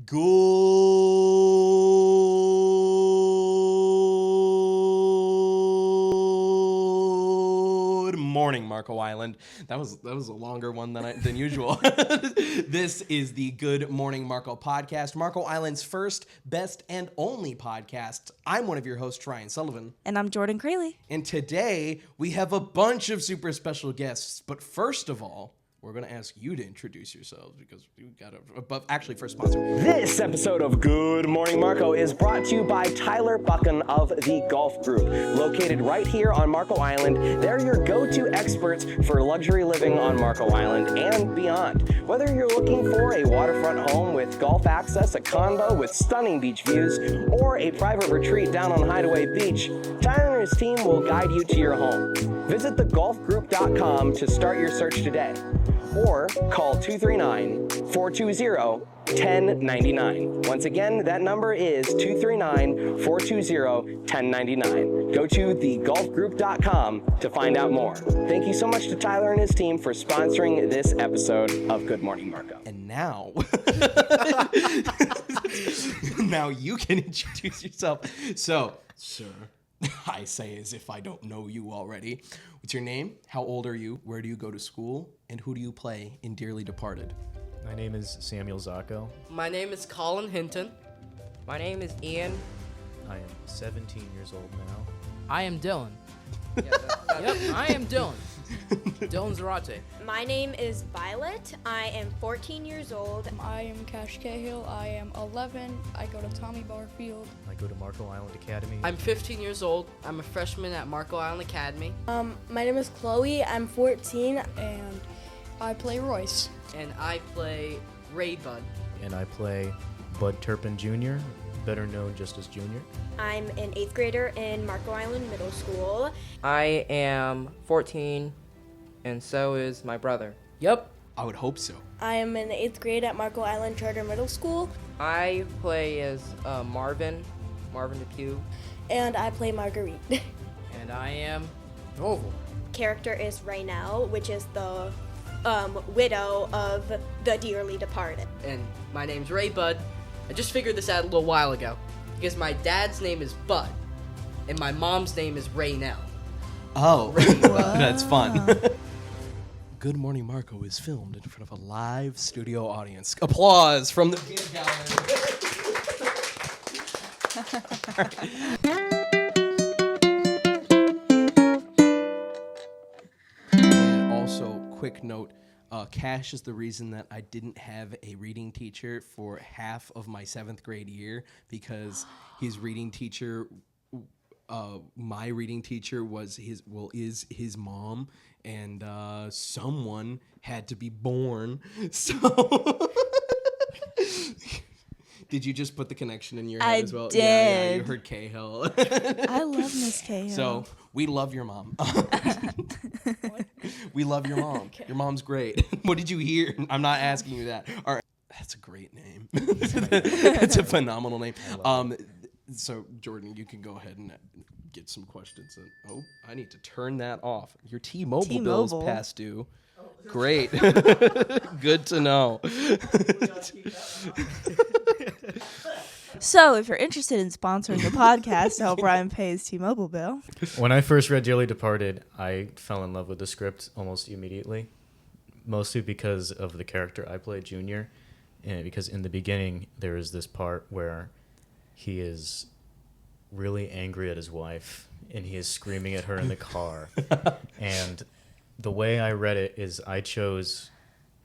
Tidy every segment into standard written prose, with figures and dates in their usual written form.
Good morning, Marco Island. That was a longer one than usual. This is the Good Morning Marco podcast, Marco Island's first, best, and only podcast. I'm one of your hosts, Ryan Sullivan. And I'm Jordan Crayley. And today, we have a bunch of super special guests. But first of all, we're going to ask you to introduce yourselves because you got to, first sponsor. This episode of Good Morning Marco is brought to you by Tyler Buchan of the Golf Group. Located right here on Marco Island, they're your go-to experts for luxury living on Marco Island and beyond. Whether you're looking for a waterfront home with golf access, a condo with stunning beach views, or a private retreat down on Hideaway Beach, Tyler and his team will guide you to your home. Visit thegolfgroup.com to start your search today. Or call 239-420-1099. Once again, that number is 239-420-1099. Go to thegolfgroup.com to find out more. Thank you so much to Tyler and his team for sponsoring this episode of Good Morning Marco. And now, now you can introduce yourself. So, sir, I say as if I don't know you already. What's your name? How old are you? Where do you go to school? And who do you play in Dearly Departed? My name is Samuel Zacco. My name is Colin Hinton. My name is Ian. I am 17 years old now. I am Dylan. Yep, I am Dylan. Dylan Zarate. My name is Violet. I am 14 years old. I am Cash Cahill. I am 11. I go to Tommy Barfield. I go to Marco Island Academy. I'm 15 years old. I'm a freshman at Marco Island Academy. My name is Chloe. I'm 14, and I play Royce. And I play Ray Bud. And I play Bud Turpin Jr., better known just as Junior. I'm an 8th grader in Marco Island Middle School. I am 14, and so is my brother. Yep. I would hope so. I am in the 8th grade at Marco Island Charter Middle School. I play as Marvin Depew. And I play Marguerite. And I am Oval. Character is Raynell, which is the widow of the dearly departed. And my name's Ray Bud. I just figured this out a little while ago because my dad's name is Bud and my mom's name is Raynell. Oh, that's fun. Good Morning Marco is filmed in front of a live studio audience. Applause from the peanut gallery. And also, quick note. Cash is the reason that I didn't have a reading teacher for half of my 7th grade year because his reading teacher, my reading teacher is his mom, and someone had to be born. So, did you just put the connection in your head as well? I did. Yeah, you heard Cahill. I love Miss Cahill. So we love your mom. We love your mom. Okay. Your mom's great. What did you hear? I'm not asking you that. All right. That's a great name. That's a phenomenal name. So, Jordan, you can go ahead and get some questions. Oh, I need to turn that off. Your T-Mobile bill's past due. Great. Good to know. So, if you're interested in sponsoring the podcast to help Ryan pay his T-Mobile bill. When I first read Dearly Departed, I fell in love with the script almost immediately, mostly because of the character I play, Junior, and because in the beginning there is this part where he is really angry at his wife and he is screaming at her in the car. And the way I read it is I chose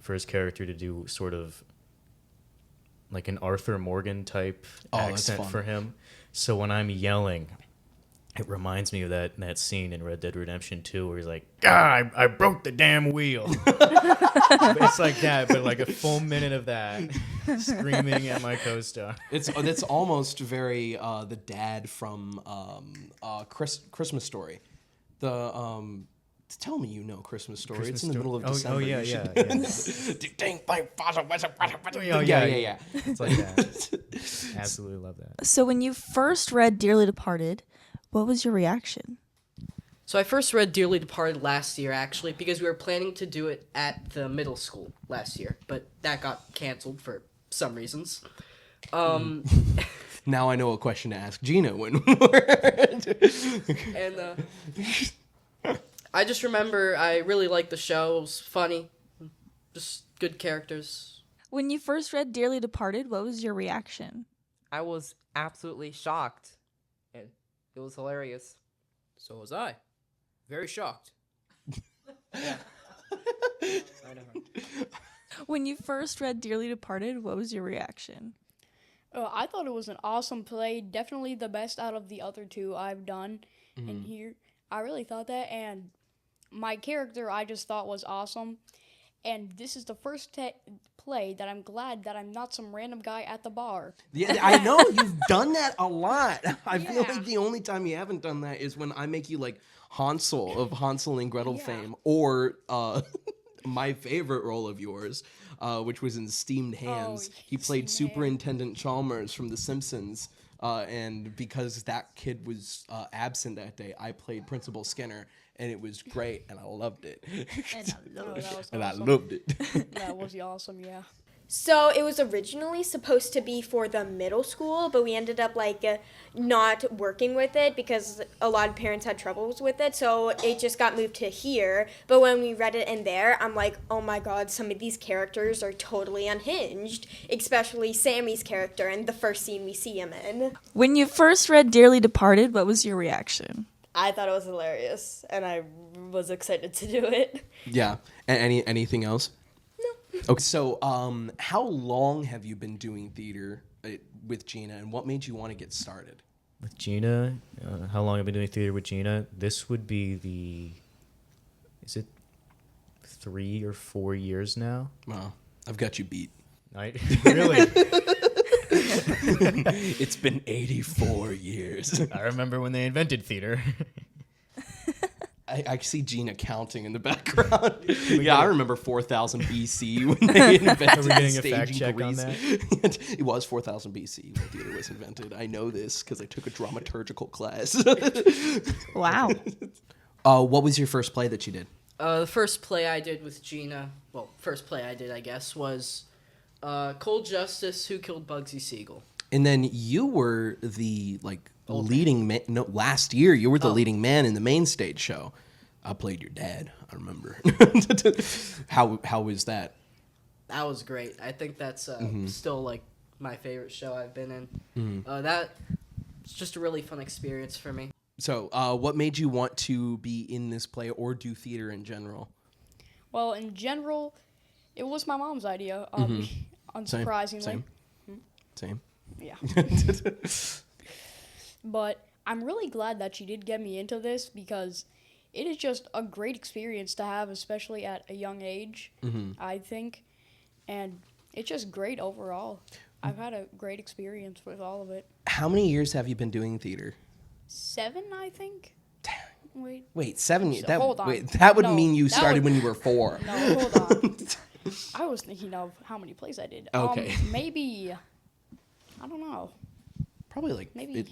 for his character to do sort of like an Arthur Morgan type accent for him. So when I'm yelling, it reminds me of that scene in Red Dead Redemption 2 where he's like, "God, I broke the damn wheel." It's like that, but like a full minute of that, screaming at my co-star. It's almost very the dad from Christmas Story. Tell me you know Christmas Story. It's in the middle of December. Oh, yeah. Yeah. It's like that. Absolutely love that. So when you first read Dearly Departed, what was your reaction? So I first read Dearly Departed last year, actually, because we were planning to do it at the middle school last year, but that got canceled for some reasons. Now I know what question to ask Gina when And I just remember I really liked the show. It was funny, just good characters. When you first read Dearly Departed, what was your reaction? I was absolutely shocked. And it was hilarious. So was I. Very shocked. I know. When you first read Dearly Departed, what was your reaction? I thought it was an awesome play. Definitely the best out of the other two I've done in here. I really thought that, and my character I just thought was awesome. And this is the first play that I'm glad that I'm not some random guy at the bar. Yeah, I know you've done that a lot. I feel Yeah. like the only time you haven't done that is when I make you like Hansel of Hansel and Gretel Yeah. fame, or my favorite role of yours, which was in Steamed Hands. He played Steamed Superintendent Chalmers from The Simpsons, and because that kid was absent that day, I played Principal Skinner, and it was great, and I loved it. That was And I awesome. loved it. That was awesome, yeah. So it was originally supposed to be for the middle school, but we ended up not working with it because a lot of parents had troubles with it. So it just got moved to here. But when we read it in there, I'm like, oh my god, some of these characters are totally unhinged, especially Sammy's character in the first scene we see him in. When you first read Dearly Departed, what was your reaction? I thought it was hilarious, and I was excited to do it. Yeah. Anything else? No. Okay. So, how long have you been doing theater with Gina, and what made you want to get started? With Gina, how long I've been doing theater with Gina? This would be is it 3 or 4 years now? Well, I've got you beat. Really? It's been 84 years. I remember when they invented theater. I see Gina counting in the background. Yeah, I remember 4000 BC when they invented Are we getting a staging fact check on Greece. It was 4000 BC when theater was invented. I know this because I took a dramaturgical class. Wow. What was your first play that you did? The first play I did with Gina, first play I did, I guess, was Cold Justice, Who Killed Bugsy Siegel. And then you were the leading man. No, last year you were the leading man in the main stage show. I played your dad. I remember. How was that? That was great. I think that's still my favorite show I've been in. That was just a really fun experience for me. So, what made you want to be in this play or do theater in general? Well, in general, it was my mom's idea, unsurprisingly. Same. Yeah. But I'm really glad that she did get me into this because it is just a great experience to have, especially at a young age, I think. And it's just great overall. I've had a great experience with all of it. How many years have you been doing theater? 7, I think. Wait, 7 years. Hold on. That would No, mean you that started would- when you were 4. No, hold on. I was thinking of how many plays I did. Okay. Maybe, I don't know. Probably Maybe at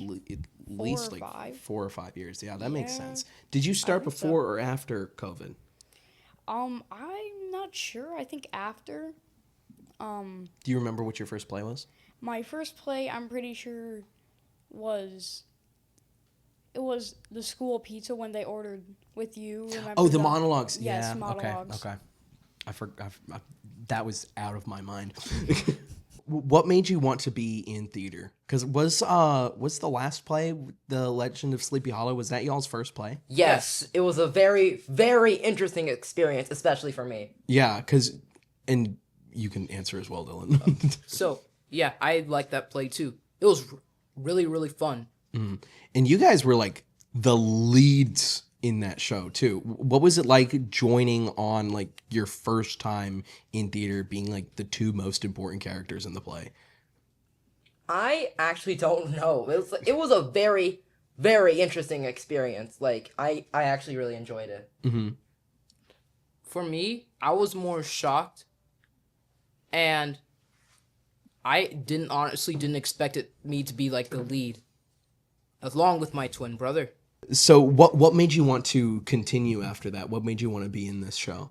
least or 5. 4 or 5 years. Yeah, that makes sense. Did you I start think so. before or after COVID? I'm not sure. I think after. Do you remember what your first play was? My first play, I'm pretty sure, was the school pizza when they ordered with you. Remember Oh, the monologues. Yes, Yeah. monologues. Okay. I forgot. That was out of my mind. What made you want to be in theater? Because was the last play, The Legend of Sleepy Hollow, was that y'all's first play? Yes, it was a very, very interesting experience, especially for me. Yeah, and you can answer as well, Dylan. So, yeah, I liked that play too. It was really, really fun. And you guys were like the leads in that show too. What was it like joining on like your first time in theater, being like the two most important characters in the play? I actually don't know. It was a very, very interesting experience. Like, I actually really enjoyed it. For me, I was more shocked, and I honestly didn't expect me to be like the lead, along with my twin brother. So what made you want to continue after that? What made you want to be in this show?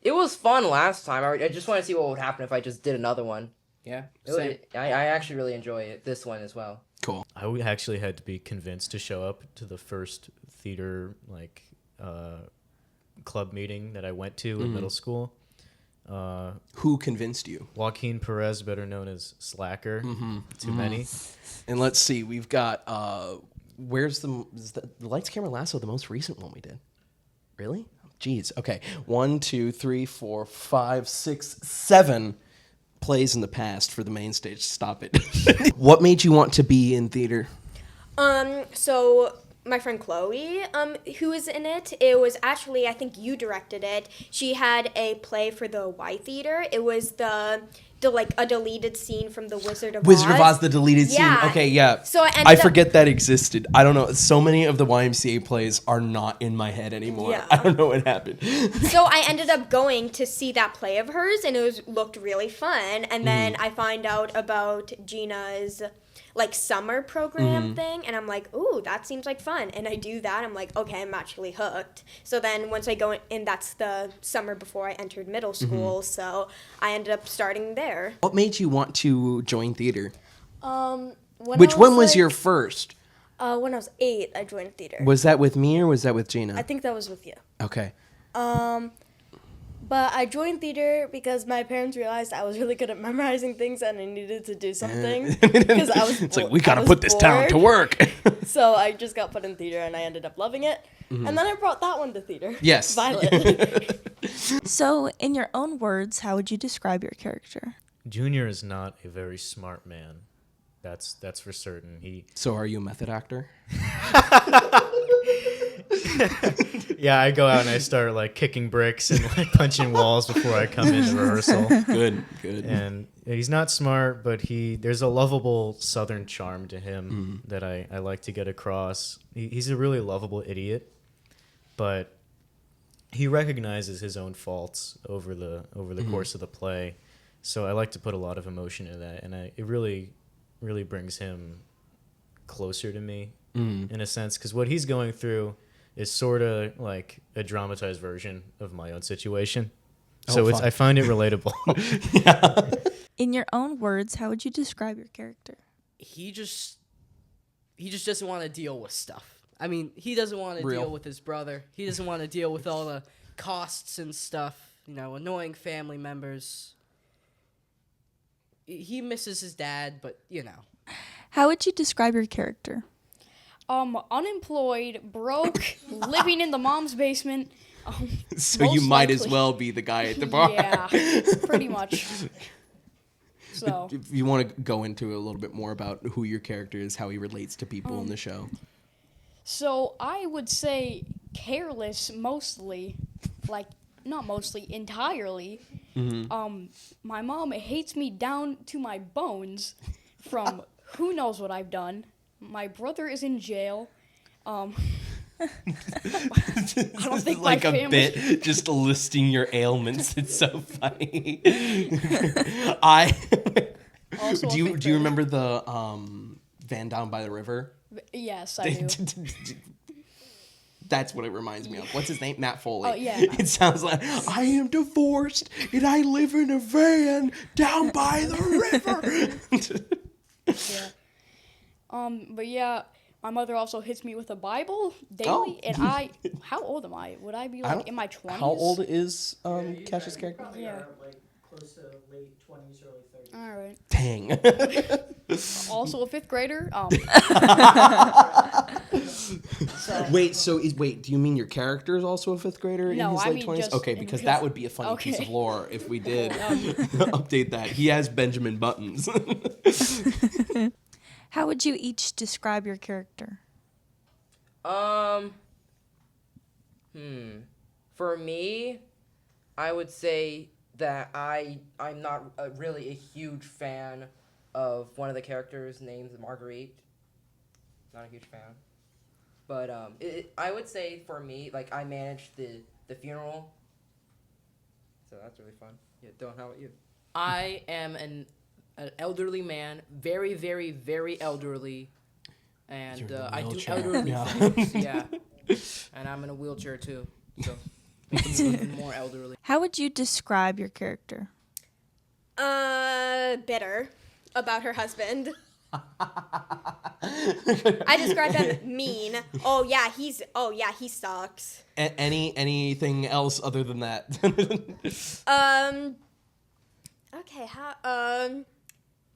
It was fun last time. I just want to see what would happen if I just did another one. Yeah, Same. I actually really enjoy it. This one as well. Cool. Actually had to be convinced to show up to the first theater club meeting that I went to in middle school. Who convinced you? Joaquin Perez, better known as Slacker. Too many. And let's see, we've got where's the Lights Camera Lasso, the most recent one we did? Really? Jeez. Okay. 1, 2, 3, 4, 5, 6, 7 plays in the past for the main stage. Stop it. What made you want to be in theater? So my friend Chloe, who was in it, it was actually, I think you directed it. She had a play for the Y Theater. It was the like a deleted scene from The Wizard of Oz. Wizard of Oz, the deleted Yeah. scene. Okay, yeah. So I forget that existed. I don't know. So many of the YMCA plays are not in my head anymore. Yeah. I don't know what happened. So I ended up going to see that play of hers, and it looked really fun. And then I find out about Gina's like summer program thing, and I'm like, ooh, that seems like fun. And I do that. I'm like, okay, I'm actually hooked. So then once I go in, that's the summer before I entered middle school. So I ended up starting there. What made you want to join theater? When was your first? When I was 8, I joined theater. Was that with me or was that with Gina? I think that was with you. Okay. But I joined theater because my parents realized I was really good at memorizing things and I needed to do something. Because I was It's like, we got to put this talent to work. So I just got put in theater and I ended up loving it. And then I brought that one to theater. Yes. Violet. So, in your own words, how would you describe your character? Junior is not a very smart man. That's for certain. So are you a method actor? Yeah, I go out and I start like kicking bricks and like punching walls before I come into rehearsal. Good. And he's not smart, but there's a lovable Southern charm to him that I like to get across. He's a really lovable idiot, but he recognizes his own faults over the course of the play. So I like to put a lot of emotion in that, and it really brings him closer to me in a sense, because what he's going through is sort of like a dramatized version of my own situation. So fun. I find it relatable. In your own words, how would you describe your character? He just doesn't want to deal with stuff. I mean, he doesn't want to deal with his brother. He doesn't want to deal with all the costs and stuff, annoying family members. He misses his dad, but How would you describe your character? Unemployed, broke, living in the mom's basement. So you Most might as likely. well be the guy at the bar. Yeah, pretty much. So, If you want to go into a little bit more about who your character is, how he relates to people in the show. so I would say careless mostly, like not mostly, entirely. My mom hates me down to my bones from who knows what I've done. My brother is in jail. I don't think Like my a family... bit, just listing your ailments. It's so funny. Also do a you fifth do you grader. remember the van down by the river? Yes, I do. That's what it reminds me of. What's his name? Matt Foley. Oh, yeah. It sounds like, I am divorced and I live in a van down by the river. Yeah. But yeah, my mother also hits me with a Bible daily, Oh. and how old am I? Would I be I like don't- in my 20s? How old is Cash's character? Yeah. Like close to late 20s, early 30s. All right. Dang. Also a fifth grader. So Wait, do you mean your character is also a fifth grader in No, his I late mean 20s? just Okay, in because his- that would be a funny piece of Okay. lore if we did update that. He has Benjamin Buttons. How would you each describe your character? For me, I would say that I'm not really a huge fan of one of the characters named Marguerite. Not a huge fan. But I would say for me, like, I managed the funeral. So that's really fun. Yeah, Dylan, how about you? I am an elderly man, very, very, very elderly, and You're in a I do wheelchair. elderly Yeah. things. Yeah, and I'm in a wheelchair too, so makes me even more elderly. How would you describe your character? Bitter about her husband. I described him mean. Oh yeah, he sucks. Anything else other than that? Okay,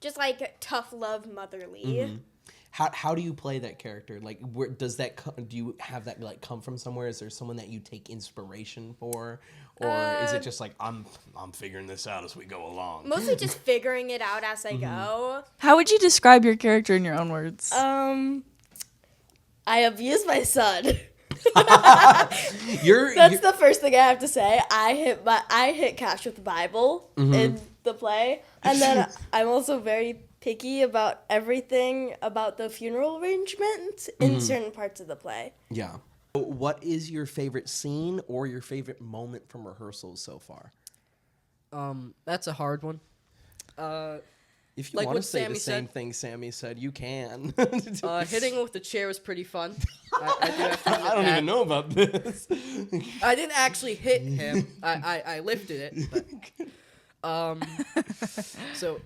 just like tough love, motherly. How do you play that character? Like, where does that do you have that like come from somewhere? Is there someone that you take inspiration for, or is it just like I'm figuring this out as we go along? Mostly just figuring it out as I go. How would you describe your character in your own words? I abuse my son. That's the first thing I have to say. I hit Cash with the Bible in the play, and then I'm also very picky about everything about the funeral arrangement in certain parts of the play. Yeah. What is your favorite scene or your favorite moment from rehearsals so far? That's a hard one. If you like want to what say Sammy the same said- thing Sammy said, you can. Hitting with the chair was pretty fun. I do have to admit I don't that. even know about this. I didn't actually hit him. I lifted it. But, so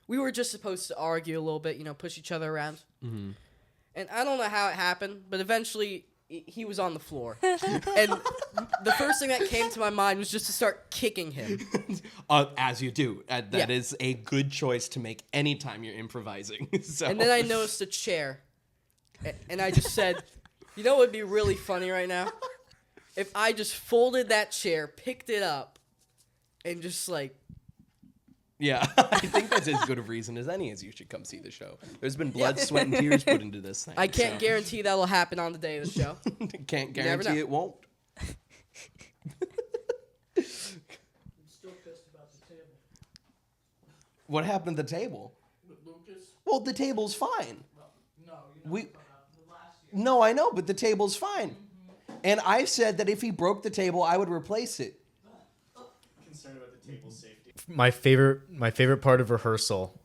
we were just supposed to argue a little bit, push each other around. Mm-hmm. And I don't know how it happened, but eventually he was on the floor. And the first thing that came to my mind was just to start kicking him. As you do. That is a good choice to make anytime you're improvising. So. And then I noticed a chair. And I just said, you know what would be really funny right now? If I just folded that chair, picked it up, and just like... Yeah, I think that's as good of reason as any as you should come see the show. There's been blood, sweat, and tears put into this thing. I can't guarantee that'll happen on the day of the show. Can't guarantee it won't. I'm still pissed about the table. What happened to the table? With Lucas? Well, the table's fine. No, We- the last year. No, I know, but the table's fine. And I said that if he broke the table, I would replace it. Concerned about the table safety. My favorite part of rehearsal,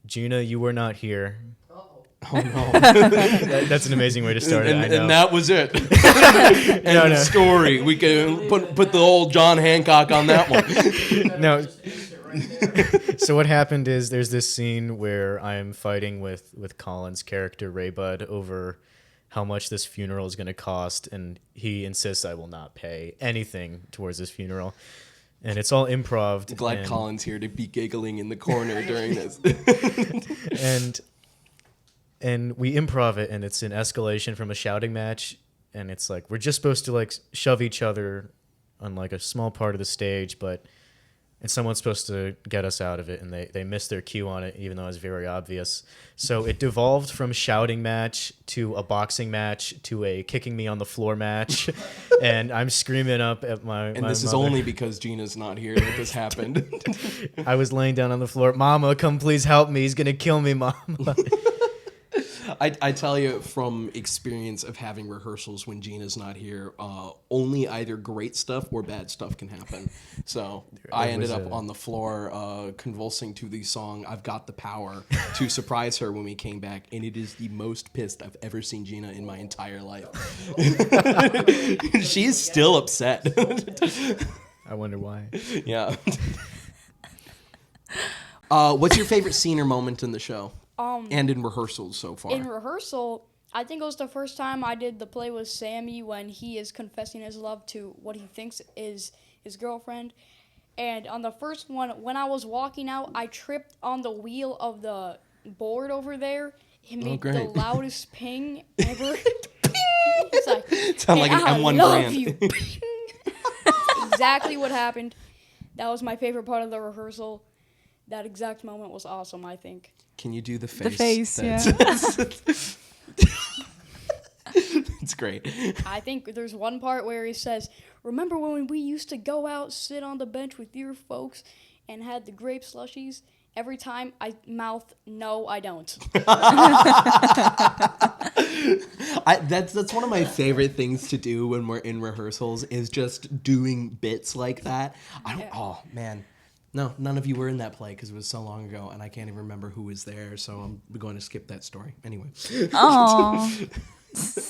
Gina, you were not here. Uh-oh. Oh no. That's an amazing way to start it. I know. And that was it. No. Story. We can put the old John Hancock on that one. No. Just aced it right there. So what happened is there's this scene where I'm fighting with Colin's character Ray Bud over how much this funeral is going to cost, and he insists I will not pay anything towards this funeral. And it's all improv. Glad Colin's here to be giggling in the corner during this. and we improv it, and it's an escalation from a shouting match, and it's like we're just supposed to like shove each other on like a small part of the stage, and someone's supposed to get us out of it, and they missed their cue on it, even though it was very obvious. So it devolved from shouting match to a boxing match to a kicking me on the floor match, and I'm screaming up at my And my this is mother. only because Gina's not here that this happened. I was laying down on the floor. Mama, come please help me. He's gonna kill me, Mama. I tell you from experience of having rehearsals when Gina's not here, only either great stuff or bad stuff can happen. So I ended up on the floor convulsing to the song "I've Got the Power" to surprise her when we came back, and it is the most pissed I've ever seen Gina in my entire life. She's still upset. I wonder why. Yeah. What's your favorite scene or moment in the show? And in rehearsals so far? In rehearsal, I think it was the first time I did the play with Sammy when he is confessing his love to what he thinks is his girlfriend. And on the first one, when I was walking out, I tripped on the wheel of the board over there. It made the great. loudest ping ever. It's like, Sound like an "And I M1 love brand." you." Exactly what happened. That was my favorite part of the rehearsal. That exact moment was awesome, I think. Can you do the face? The face, yeah. It's great. I think there's one part where he says, "Remember when we used to go out, sit on the bench with your folks, and had the grape slushies?" Every time I mouth, "No, I don't." That's one of my favorite things to do when we're in rehearsals is just doing bits like that. Oh man. No, none of you were in that play because it was so long ago, and I can't even remember who was there, so I'm going to skip that story. Anyway. Oh.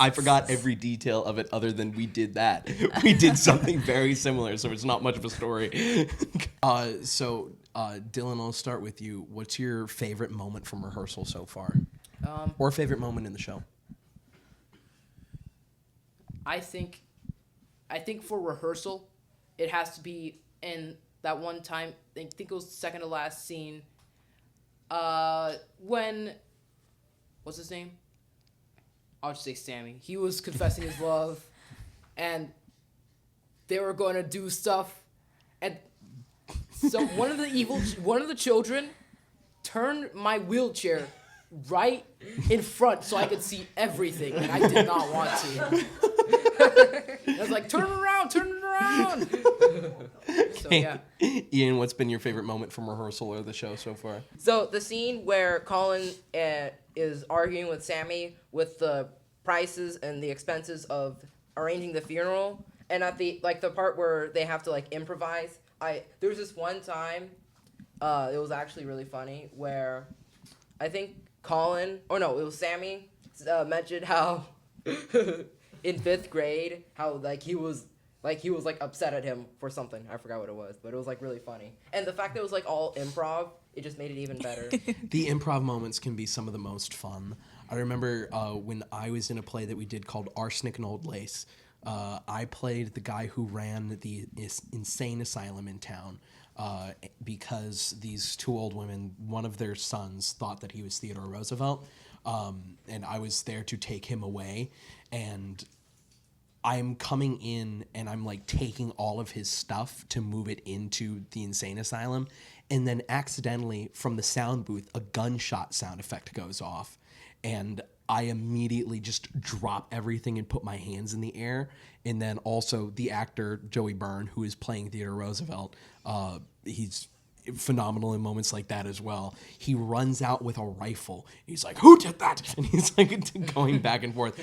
I forgot every detail of it other than we did that. We did something very similar, so it's not much of a story. Dylan, I'll start with you. What's your favorite moment from rehearsal so far? Or favorite moment in the show? I think for rehearsal, it has to be in that one time. I think it was the second to last scene. When, what's his name? I'll just say Sammy. He was confessing his love, and they were going to do stuff, and so one of the children turned my wheelchair right in front so I could see everything, and I did not want to. I was like, turn it around. So yeah. Ian, what's been your favorite moment from rehearsal or the show so far? So the scene where Colin is arguing with Sammy with the prices and the expenses of arranging the funeral, and at the part where they have to improvise. There was this one time, it was actually really funny, where I think Colin, or no, it was Sammy, mentioned how in 5th grade how he was upset at him for something. I forgot what it was, but it was really funny. And the fact that it was all improv, it just made it even better. The improv moments can be some of the most fun. I remember when I was in a play that we did called Arsenic and Old Lace. I played the guy who ran the insane asylum in town because these 2 old women, one of their sons thought that he was Theodore Roosevelt, and I was there to take him away, and I'm coming in and I'm taking all of his stuff to move it into the insane asylum, and then accidentally from the sound booth a gunshot sound effect goes off, and I immediately just drop everything and put my hands in the air. And then also the actor Joey Byrne, who is playing Theodore Roosevelt, he's phenomenal in moments like that as well. He runs out with a rifle. He's like, "Who did that?" And he's going back and forth.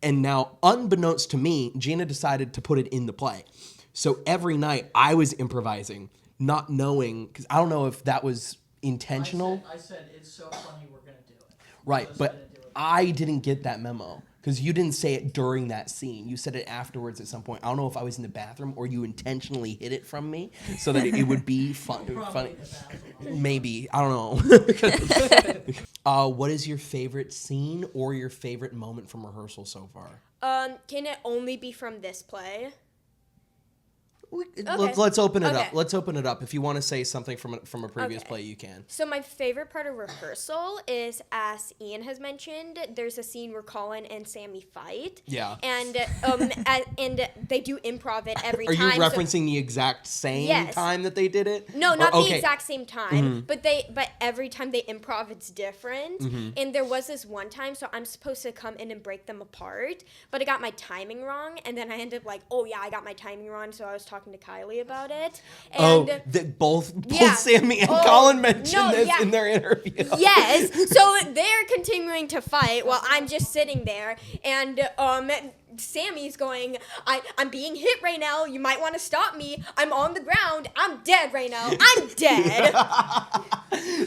And now, unbeknownst to me, Gina decided to put it in the play. So every night I was improvising, not knowing, because I don't know if that was intentional. I said it's so funny, we're gonna do it. Right, but I didn't get that memo because you didn't say it during that scene. You said it afterwards at some point. I don't know if I was in the bathroom or you intentionally hid it from me so that it would be funny. Maybe. I don't know. What is your favorite scene or your favorite moment from rehearsal so far? Can it only be from this play? Let's open it Okay. up. Let's open it up. If you want to say something from a previous play, you can. So my favorite part of rehearsal is, as Ian has mentioned, there's a scene where Colin and Sammy fight. Yeah. And and they do improv it every Are time. you referencing the exact same Yes. time that they did it? No, not okay. the exact same time, but every time they improv, it's different. And there was this one time, so I'm supposed to come in and break them apart, but I got my timing wrong, and then I ended up oh yeah, I got my timing wrong, so I was talking to Kylie about it. And Both yeah. Sammy and Colin mentioned this in their interview. Yes, so they're continuing to fight while I'm just sitting there, and Sammy's going, I'm being hit right now. You might want to stop me. I'm on the ground. I'm dead right now. I'm dead.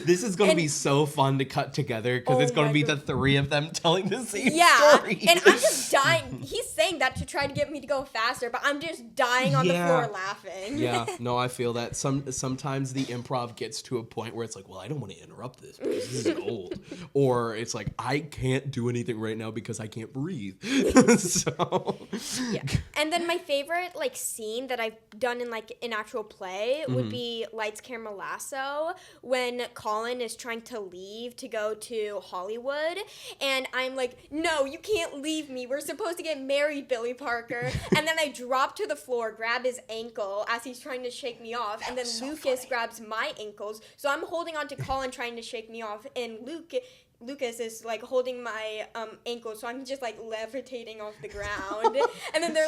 This is going to be so fun to cut together because it's going to be the 3 of them telling the same story. And I'm just dying. He's saying that to try to get me to go faster, but I'm just dying on the floor laughing. Yeah, no, I feel that. Sometimes the improv gets to a point where it's well, I don't want to interrupt this because this is gold. Or it's I can't do anything right now because I can't breathe. Yeah. And then my favorite scene that I've done in an actual play would be Lights, Camera, Lasso, when Colin is trying to leave to go to Hollywood, and I'm no, you can't leave me. We're supposed to get married, Billy Parker. And then I drop to the floor, grab his ankle as he's trying to shake me off, and then Lucas grabs my ankles. So I'm holding on to Colin trying to shake me off, and Lucas is holding my ankle, so I'm just levitating off the ground. And then they're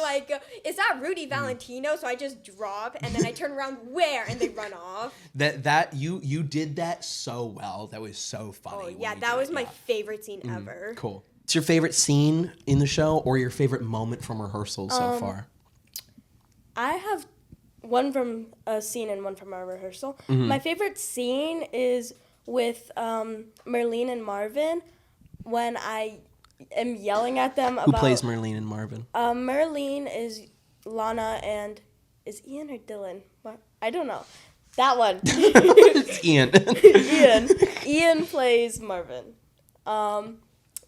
is that Rudy Valentino? So I just drop, and then I turn around, where? And they run off. That you did that so well. That was so funny. Oh yeah, that was my favorite scene ever. Cool. What's your favorite scene in the show or your favorite moment from rehearsal so far? I have one from a scene and one from our rehearsal. My favorite scene is with Merlene and Marvin when I am yelling at them about... Who plays Merlene and Marvin? Merlene is Lana and... Is Ian or Dylan? What? I don't know. That one. It's Ian. Ian plays Marvin.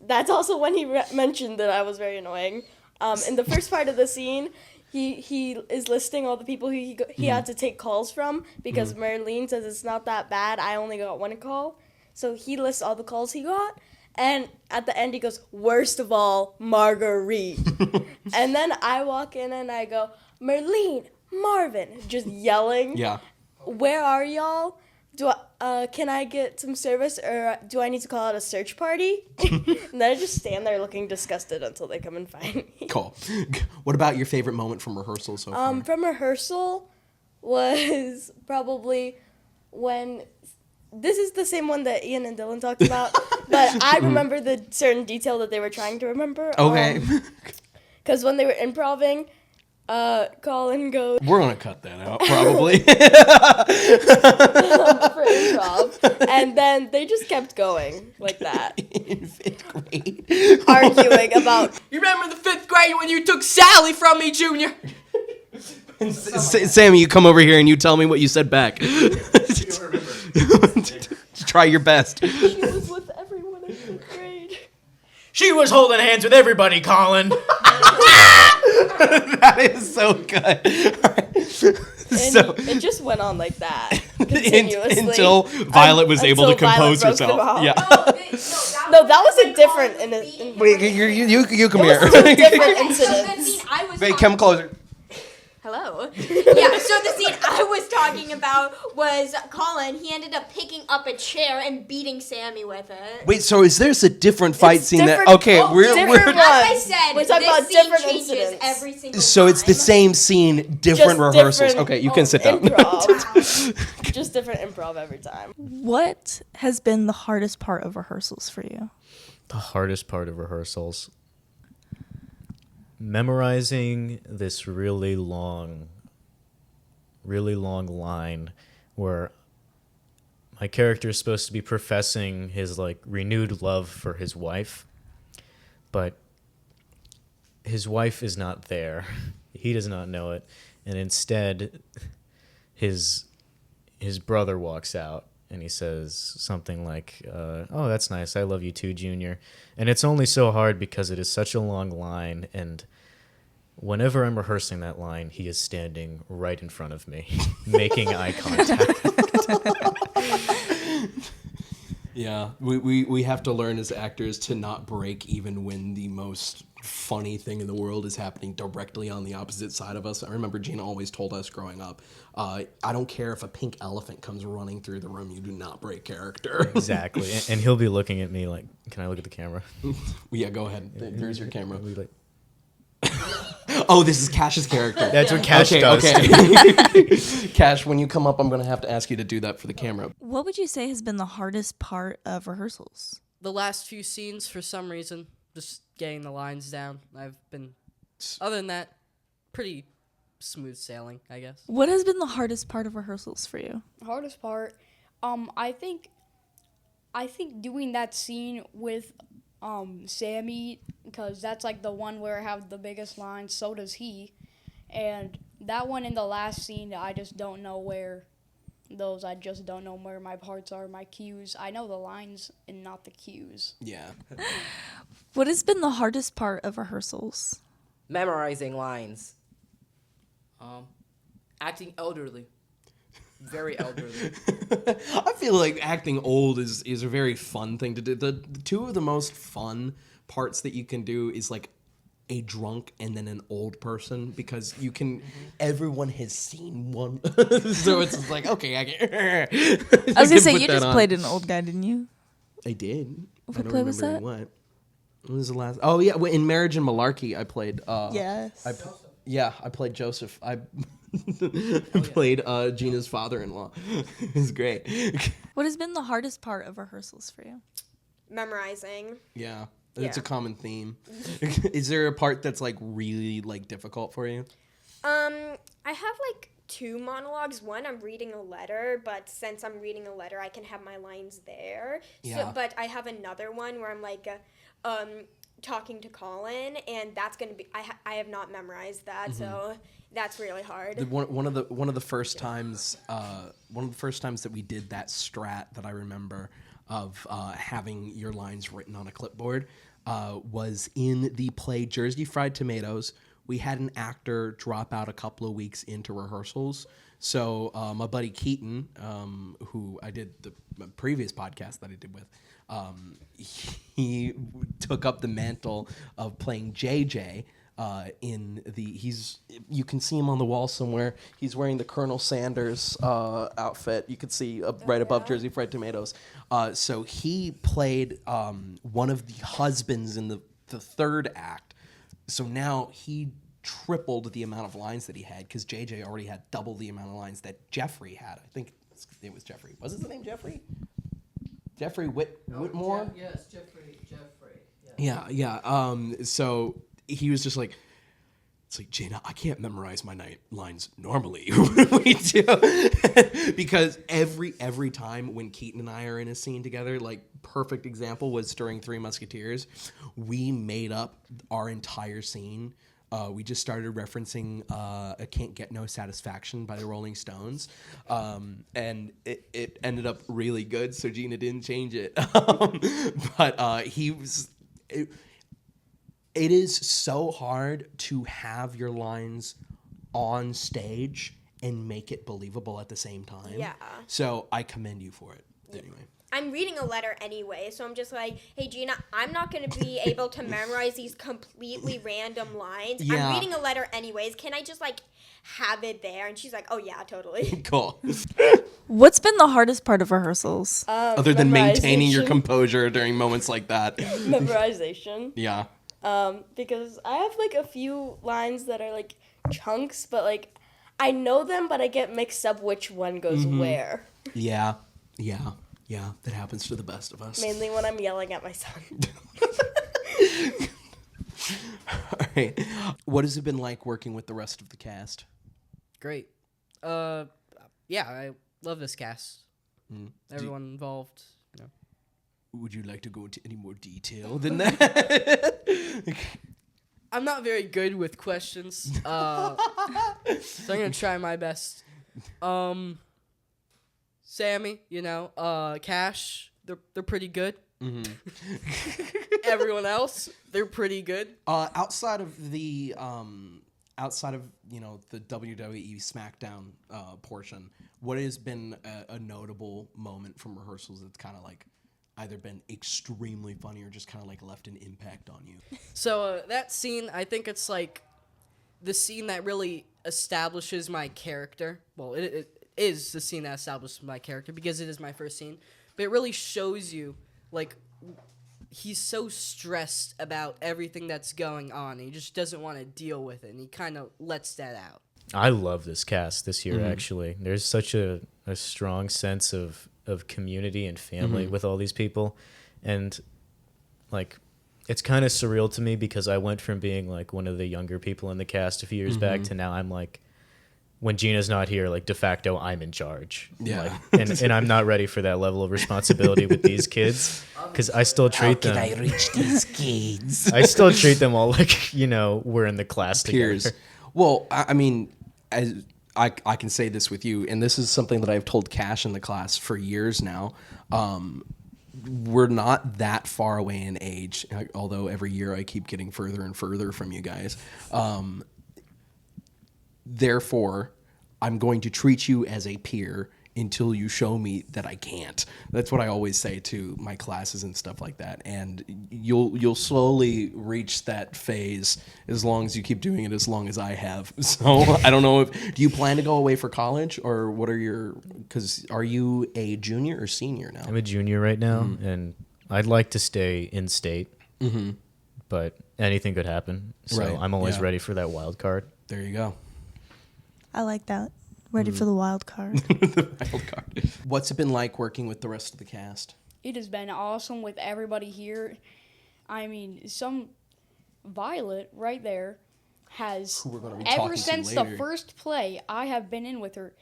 That's also when he mentioned that I was very annoying. In the first part of the scene, he is listing all the people he had to take calls from because Marlene says it's not that bad. I only got one call. So he lists all the calls he got. And at the end, he goes, worst of all, Marguerite. And then I walk in and I go, Marlene, Marvin, just yelling. Yeah. Where are y'all? Can I get some service, or do I need to call out a search party? And then I just stand there looking disgusted until they come and find me. Cool. What about your favorite moment from rehearsal so far? From rehearsal was probably when, this is the same one that Ian and Dylan talked about, but I remember the certain detail that they were trying to remember. Okay. Because when they were improving, Colin goes, We're going to cut that out, probably. for improv, and then they just kept going like that. In 5th grade. Arguing about, You remember the 5th grade when you took Sally from me, Junior? Sammy, you come over here and you tell me what you said back. Try your best. she was with everyone in 5th grade. She was holding hands with everybody, Colin. That is so good. And it just went on like that continuously. Until Violet was able to Until Violet compose broke them herself. off. Yeah. No, that was a different Wait, you come here. different The incidents. scene I was Wait, talking- come closer. Hello. Yeah, so the scene I was talking about was Colin. He ended up picking up a chair and beating Sammy with it. Wait, so is this a different fight scene different- that? Okay, different we're As I said, We're talking this about scene different changes incidents. every single so it's the time. same scene, different Just rehearsals. different- Okay, you can sit down. Improv. Just different improv every time. What has been the hardest part of rehearsals for you? The hardest part of rehearsals. Memorizing this really long line where my character is supposed to be professing his like renewed love for his wife, but his wife is not there. He does not know it, and instead his brother walks out and he says something like, oh, that's nice, I love you too, Junior. And it's only so hard because it is such a long line, and whenever I'm rehearsing that line, he is standing right in front of me, making eye contact. Yeah, we have to learn as actors to not break even when the most funny thing in the world is happening directly on the opposite side of us. I remember Gina always told us growing up, I don't care if a pink elephant comes running through the room, you do not break character. Exactly. And he'll be looking at me like, can I look at the camera? Yeah, go ahead. There's your camera. He'll be like, Oh, this is Cash's character. that's what Cash does. Okay. Cash, when you come up, I'm going to have to ask you to do that for the camera. What would you say has been the hardest part of rehearsals? The last few scenes, for some reason, just getting the lines down. Other than that, pretty smooth sailing, I guess. What has been the hardest part of rehearsals for you? Hardest part, I think doing that scene with Sammy, because that's like the one where I have the biggest lines, so does he. And that one in the last scene, I just don't know where I just don't know where my parts are, my cues. I know the lines and not the cues. Yeah. What has been the hardest part of rehearsals? Memorizing lines. Acting elderly. Very elderly. I feel like acting old is a very fun thing to do. The two of the most fun parts that you can do is like a drunk and then an old person, because you can everyone has seen one. So it's just like, okay, I I was gonna say, you just played an old guy, didn't you? I did. What I don't play was remember that? What was the last? Oh yeah, in Marriage and Malarkey, I played. Yes. I played Joseph. I played Gina's father-in-law. It was great. What has been the hardest part of rehearsals for you? Memorizing. Yeah, it's a Yeah. common theme. Is there a part that's like really like difficult for you? I have like 2 monologues. One, I'm reading a letter, but since I'm reading a letter, I can have my lines there. Yeah. So, but I have another one where I'm like, talking to Colin, and that's gonna be. I have not memorized that, so that's really hard. One of the first times that we did that strat that I remember of having your lines written on a clipboard was in the play Jersey Fried Tomatoes. We had an actor drop out a couple of weeks into rehearsals. So my buddy Keaton, who I did the previous podcast that I did with, he took up the mantle of playing JJ. You can see him on the wall somewhere. He's wearing the Colonel Sanders outfit. You can see right above Jersey Fried Tomatoes. So he played one of the husbands in the third act. So now he tripled the amount of lines that he had because JJ already had double the amount of lines that Jeffrey had. I think it was Jeffrey. Was his name Jeffrey? Jeffrey Whitmore? Yes, Jeffrey. Yeah. So he was just like, it's like, Jana, I can't memorize my lines normally. What do we do? Because every time when Keaton and I are in a scene together, like perfect example was during Three Musketeers, we made up our entire scene. We just started referencing "I Can't Get No Satisfaction" by the Rolling Stones, and it ended up really good. So Gina didn't change it, but he was. It is so hard to have your lines on stage and make it believable at the same time. Yeah. So I commend you for it. Anyway. I'm reading a letter anyway, so I'm just like, hey, Gina, I'm not going to be able to memorize these completely random lines. Yeah. I'm reading a letter anyways. Can I just, like, have it there? And she's like, oh, yeah, totally. Cool. What's been the hardest part of rehearsals? Other than maintaining your memorization. composure during moments like that. Memorization. Yeah. Because I have, like, a few lines that are, like, chunks, but, like, I know them, but I get mixed up which one goes where. Yeah. That happens to the best of us. Mainly when I'm yelling at my son. All right. What has it been like working with the rest of the cast? Great. Yeah, I love this cast. Everyone involved. You know. Would you like to go into any more detail than that? I'm not very good with questions, so I'm gonna try my best. Sammy, Cash, they're pretty good. Everyone else, they're pretty good. Outside of the the WWE SmackDown portion, what has been a notable moment from rehearsals that's kind of like either been extremely funny or just kind of like left an impact on you? So that scene, I think it's like the scene that really establishes my character. Well, it is the scene that establishes my character because it is my first scene. But it really shows you, like, he's so stressed about everything that's going on. And he just doesn't want to deal with it. And he kind of lets that out. I love this cast this year, actually. There's such a strong sense of community and family with all these people. And, like, it's kind of surreal to me because I went from being, like, one of the younger people in the cast a few years back to now I'm, like, when Gina's not here, like, de facto, I'm in charge. Yeah. Like, and I'm not ready for that level of responsibility with these kids because I still treat them. How can I reach these kids? I still treat them all like, we're in the class Peers. together. Well, I mean, as I can say this with you, and this is something that I've told Cash in the class for years now. We're not that far away in age, although every year I keep getting further and further from you guys. Therefore, I'm going to treat you as a peer until you show me that I can't. That's what I always say to my classes and stuff like that. And you'll slowly reach that phase as long as you keep doing it as long as I have. So I don't know do you plan to go away for college or what are are you a junior or senior now? I'm a junior right now, and I'd like to stay in state, but anything could happen. So Right, I'm always yeah. ready for that wild card. There you go. I like that. Ready for the wild card. The wild card. What's it been like working with the rest of the cast? It has been awesome with everybody here. I mean, Violet right there has, Who we're gonna be talking ever to since later. the first play I have been in with her,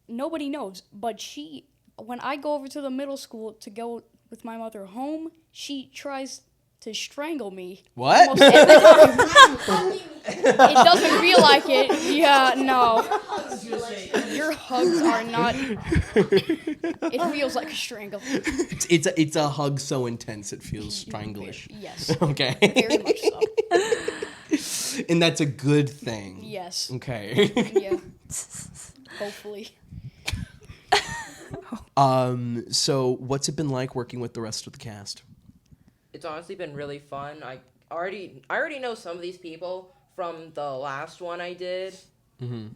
nobody knows, but when I go over to the middle school to go with my mother home, she tries to strangle me. What? Almost every time. It doesn't feel like it. Yeah, no. Your hugs are not. It feels like a strangle. It's a hug so intense it feels stranglish. Yes. Okay. Very much so. And that's a good thing. Yes. Okay. Yeah. Hopefully. So what's it been like working with the rest of the cast? It's honestly been really fun. I already know some of these people from the last one I did.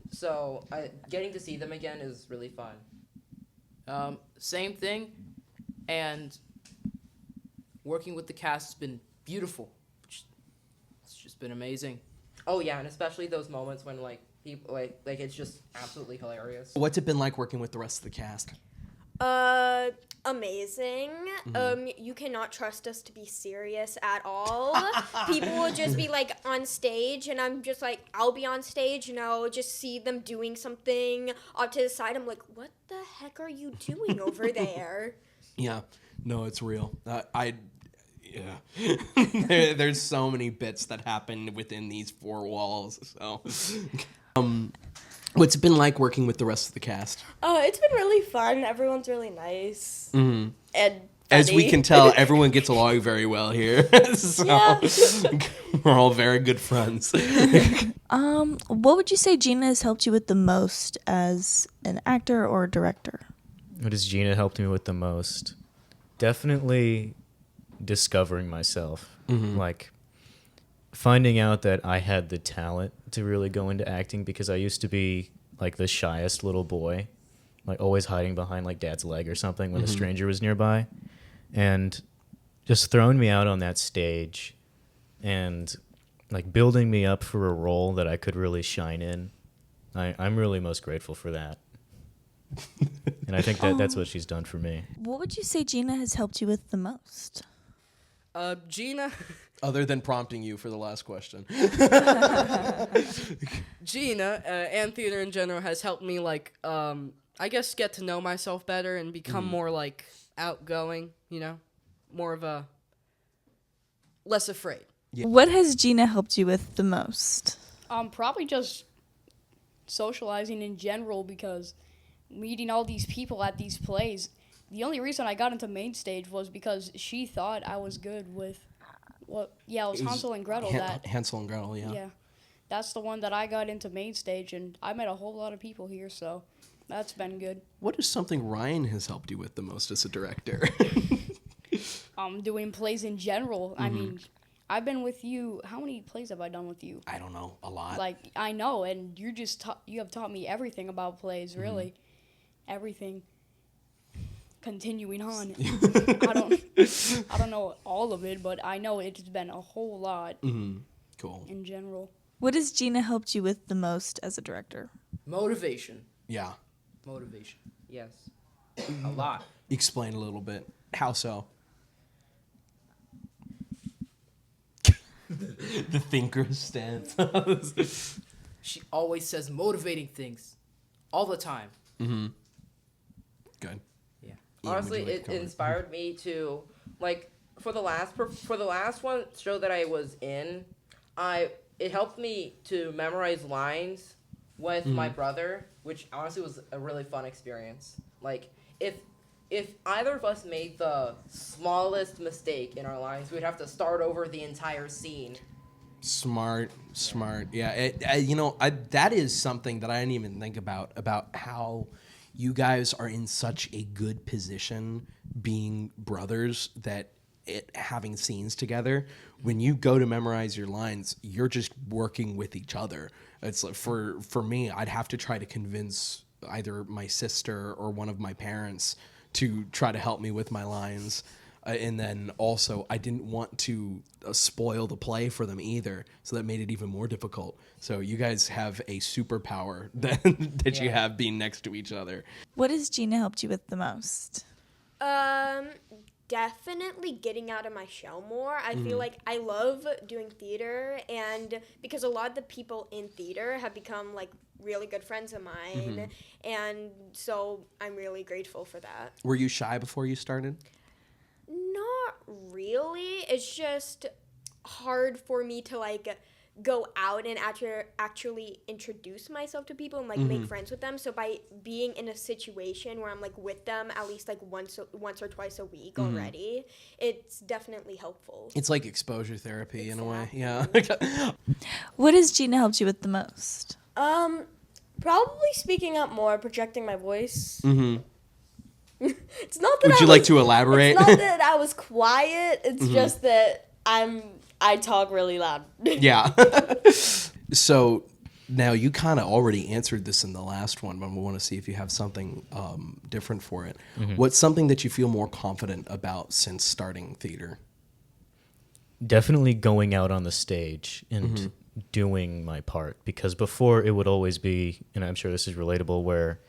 So getting to see them again is really fun. Same thing, and working with the cast has been beautiful. It's just been amazing. Oh yeah, and especially those moments when like people like it's just absolutely hilarious. What's it been like working with the rest of the cast? Amazing. You cannot trust us to be serious at all. People will just be like on stage, and I'm just like, I'll be on stage, and I'll just see them doing something off to the side. I'm like, what the heck are you doing over there? Yeah, no, it's real. There's so many bits that happen within these four walls. So, what's it been like working with the rest of the cast? It's been really fun. Everyone's really nice. And As we funny. can tell, everyone gets along very well here. So we're all very good friends. What would you say Gina has helped you with the most as an actor or director? What has Gina helped me with the most? Definitely discovering myself. Like finding out that I had the talent to really go into acting, because I used to be like the shyest little boy, like always hiding behind like dad's leg or something when a stranger was nearby. And just throwing me out on that stage and like building me up for a role that I could really shine in. I'm really most grateful for that. And I think that's what she's done for me. What would you say Gina has helped you with the most? Gina, Other than prompting you for the last question. Gina and theater in general has helped me like I guess get to know myself better and become more like outgoing, you know, more of a less afraid. Yeah. What has Gina helped you with the most? Probably just socializing in general, because meeting all these people at these plays. The only reason I got into main stage was because she thought I was good with what? Yeah, it was Hansel and Gretel. Hansel and Gretel, yeah. Yeah, that's the one that I got into main stage, and I met a whole lot of people here, so that's been good. What is something Ryan has helped you with the most as a director? Doing plays in general. I mean, I've been with you. How many plays have I done with you? I don't know, a lot. Like, I know, and you have taught me everything about plays, really. Everything. Continuing on. I don't know all of it, but I know it's been a whole lot Cool. in general. What has Gina helped you with the most as a director? motivation. Yeah. Motivation. Yes. A lot. Explain a little bit. How so? The thinker's stance. She always says motivating things. All the time. Good. Yeah. Ian, Honestly, would you like it to comment? inspired me to like for the last one show that I was in, it helped me to memorize lines with my brother, which honestly was a really fun experience. Like if either of us made the smallest mistake in our lines, we'd have to start over the entire scene. Smart. Yeah, that is something that I didn't even think about how you guys are in such a good position being brothers that having scenes together. When you go to memorize your lines, you're just working with each other. It's like for me, I'd have to try to convince either my sister or one of my parents to try to help me with my lines. And then also, I didn't want to spoil the play for them either, so that made it even more difficult. So you guys have a superpower that you have being next to each other. What has Gina helped you with the most? Definitely getting out of my shell more. I feel like I love doing theater, and because a lot of the people in theater have become like really good friends of mine, and so I'm really grateful for that. Were you shy before you started? Not really. it's just hard for me to like go out and actually introduce myself to people and like make friends with them. So by being in a situation where I'm like with them at least like once or twice a week already, it's definitely helpful. It's like exposure therapy in a way. Yeah. What has Gina helped you with the most? Probably speaking up more, projecting my voice. Mm-hmm. It's not that Would you like to elaborate? It's not that I was quiet. It's just that I talk really loud. Yeah. So now you kind of already answered this in the last one, but we want to see if you have something different for it. What's something that you feel more confident about since starting theater? Definitely going out on the stage and doing my part, because before it would always be, and I'm sure this is relatable, where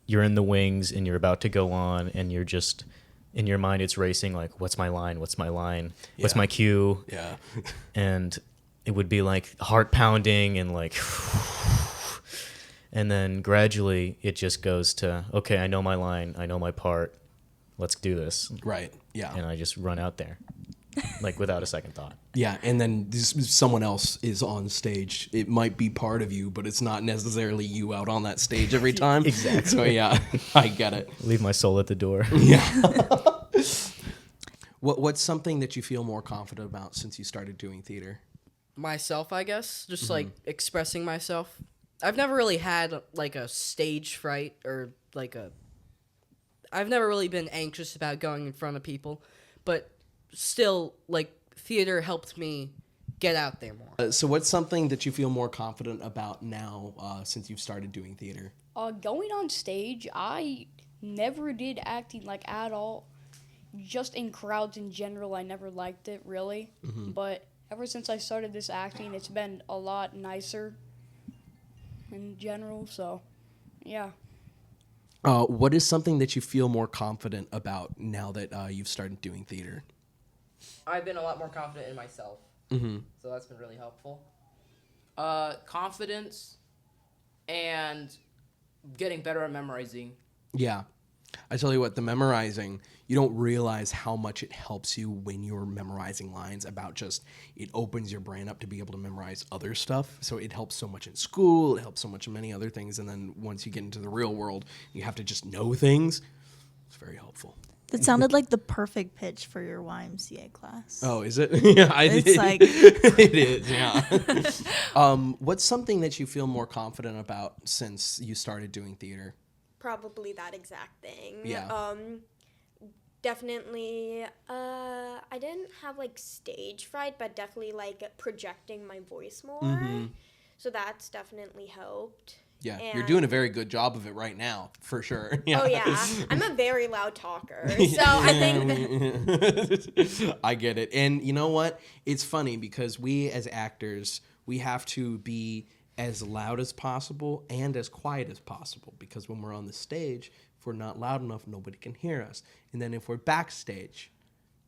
you're in the wings and you're about to go on and you're just in your mind it's racing like, what's my line, what's my cue? Yeah. And it would be like heart pounding and like and then gradually it just goes to, okay, I know my line, I know my part, let's do this. Right. Yeah. And I just run out there like without a second thought. Yeah, and then someone else is on stage. It might be part of you, but it's not necessarily you out on that stage every time. Exactly. So yeah, I get it. Leave my soul at the door. Yeah. What's something that you feel more confident about since you started doing theater? Myself, I guess. Just like expressing myself. I've never really had like a stage fright or like I've never really been anxious about going in front of people, but still, like, theater helped me get out there more. So what's something that you feel more confident about now since you've started doing theater? Going on stage, I never did acting like at all. Just in crowds in general, I never liked it really. But ever since I started this acting, it's been a lot nicer in general. So, yeah. What is something that you feel more confident about now that you've started doing theater? I've been a lot more confident in myself. So that's been really helpful. Confidence and getting better at memorizing. Yeah. I tell you what, the memorizing, you don't realize how much it helps you when you're memorizing lines about just, it opens your brain up to be able to memorize other stuff. So it helps so much in school, it helps so much in many other things. And then once you get into the real world, you have to just know things. It's very helpful. That sounded like the perfect pitch for your YMCA class. Oh, is it? Yeah, It's like it is. Yeah. What's something that you feel more confident about since you started doing theater? Probably that exact thing. Yeah. Definitely, I didn't have like stage fright, but definitely like projecting my voice more. So that's definitely helped. Yeah, And you're doing a very good job of it right now, for sure. Yeah. Oh yeah, I'm a very loud talker, so I think that I get it. And you know what? It's funny because we as actors, we have to be as loud as possible and as quiet as possible, because when we're on the stage, if we're not loud enough, nobody can hear us. And then if we're backstage,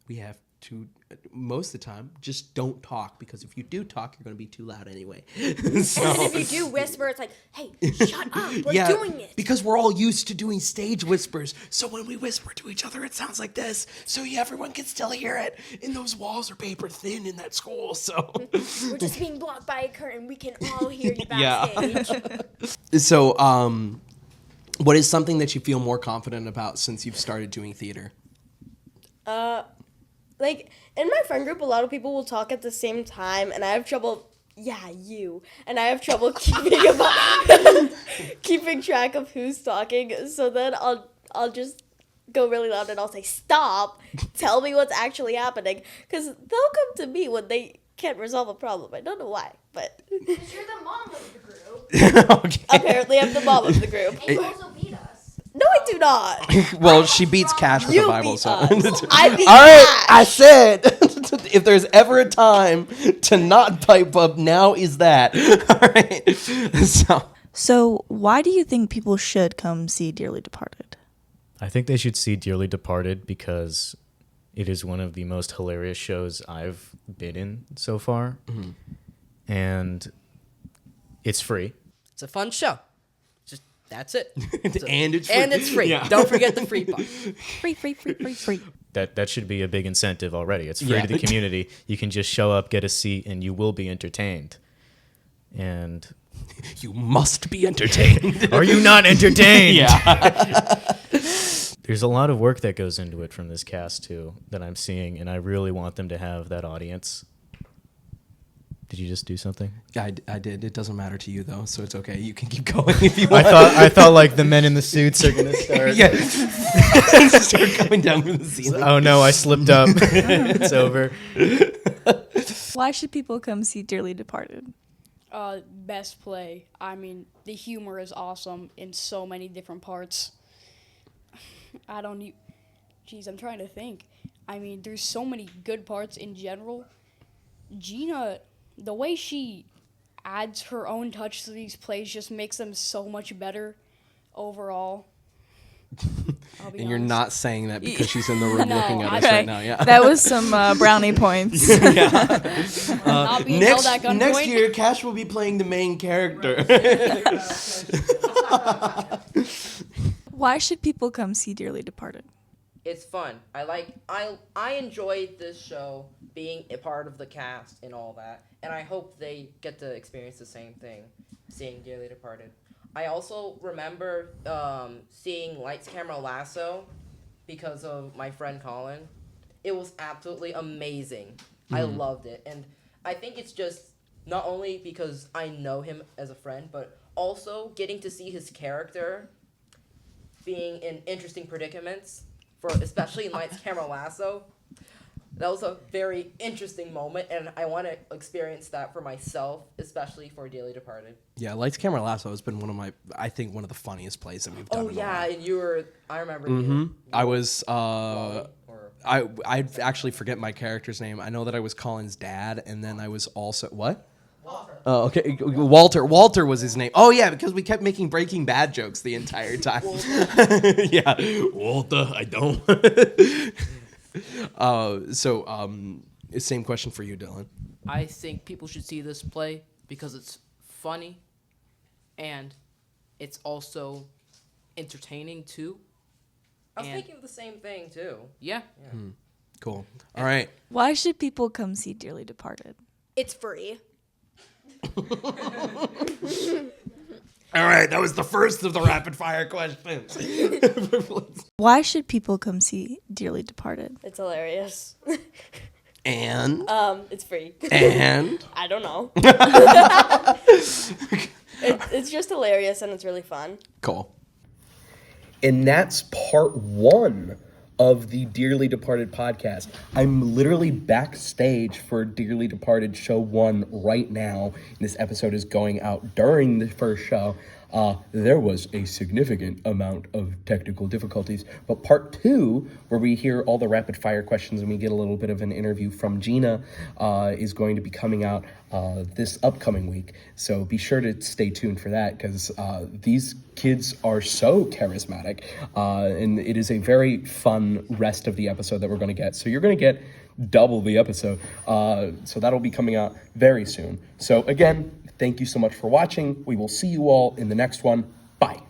we have to, most of the time, just don't talk, because if you do talk, you're going to be too loud anyway. So, and then if you do whisper, it's like, hey, shut up, we're doing it. Because we're all used to doing stage whispers. So when we whisper to each other, it sounds like this. So everyone can still hear it. And those walls are paper thin in that school. So We're just being blocked by a curtain. We can all hear you backstage. So, what is something that you feel more confident about since you've started doing theater? Like, in my friend group, a lot of people will talk at the same time, and I have trouble, and I have trouble keeping track of who's talking, so then I'll just go really loud and I'll say, stop, tell me what's actually happening, because they'll come to me when they can't resolve a problem. I don't know why, but... Because you're the mom of the group. Okay. Apparently I'm the mom of the group. And you also beat us. No, I do not. Well, she beats Cash with You the Bible. beat So. us. I beat All right, Cash. I said, if there's ever a time to not pipe up, now is that. All right. So why do you think people should come see Dearly Departed? I think they should see Dearly Departed because it is one of the most hilarious shows I've been in so far. And it's free. It's a fun show. That's it. And it's free. And it's free. Yeah. Don't forget the free part. Free. That should be a big incentive already. It's free Yeah. to the community. You can just show up, get a seat, and you will be entertained. And You must be entertained. are you not entertained? Yeah. There's a lot of work that goes into it from this cast too that I'm seeing, and I really want them to have that audience. Did you just do something? I did. It doesn't matter to you though, so it's okay. You can keep going if you want. I thought like the men in the suits are gonna start. Yeah. Start coming down from the ceiling. Oh no, I slipped up. It's over. Why should people come see Dearly Departed? Best play. I mean, the humor is awesome in so many different parts. Jeez, I'm trying to think. I mean, there's so many good parts in general. Gina, the way she adds her own touch to these plays just makes them so much better overall. And you're not saying that because she's in the room No, looking at us Okay, right now. Yeah. that was some brownie points. Not being held at gunpoint. Next year, Cash will be playing the main character. Why should people come see Dearly Departed? It's fun. I enjoyed this show, being a part of the cast and all that, and I hope they get to experience the same thing, seeing Dearly Departed. I also remember seeing Lights, Camera, Lasso because of my friend Colin. It was absolutely amazing. I loved it, and I think it's just not only because I know him as a friend, but also getting to see his character being in interesting predicaments, especially in Lights, Camera, Lasso. That was a very interesting moment, and I want to experience that for myself, especially for Dearly Departed. Yeah, Lights, Camera, Lasso has been one of the funniest plays that we've done. Oh in a yeah, while. and I remember you. I was Wally, or- I actually forget my character's name. I know that I was Colin's dad, and then I was also what? Walter. Oh, okay. Walter was his name. Oh yeah, because we kept making Breaking Bad jokes the entire time. Yeah, Walter. I don't. Same question for you, Dylan. I think people should see this play because it's funny and it's also entertaining too. I was And- thinking of the same thing too. Yeah. Cool. All right. Why should people come see Dearly Departed? It's free. All right. That was the first of the rapid fire questions. Why should people come see Dearly Departed? It's hilarious. And It's free. and I don't know. It's just hilarious and it's really fun. cool. And that's part one of the Dearly Departed podcast. I'm literally backstage for Dearly Departed show 1 right now. And this episode is going out during the first show. There was a significant amount of technical difficulties. But part 2, where we hear all the rapid fire questions and we get a little bit of an interview from Gina, is going to be coming out this upcoming week. So be sure to stay tuned for that, because these kids are so charismatic. And it is a very fun rest of the episode that we're going to get. So you're going to get double the episode. So that'll be coming out very soon. So again, thank you so much for watching. We will see you all in the next one. Bye.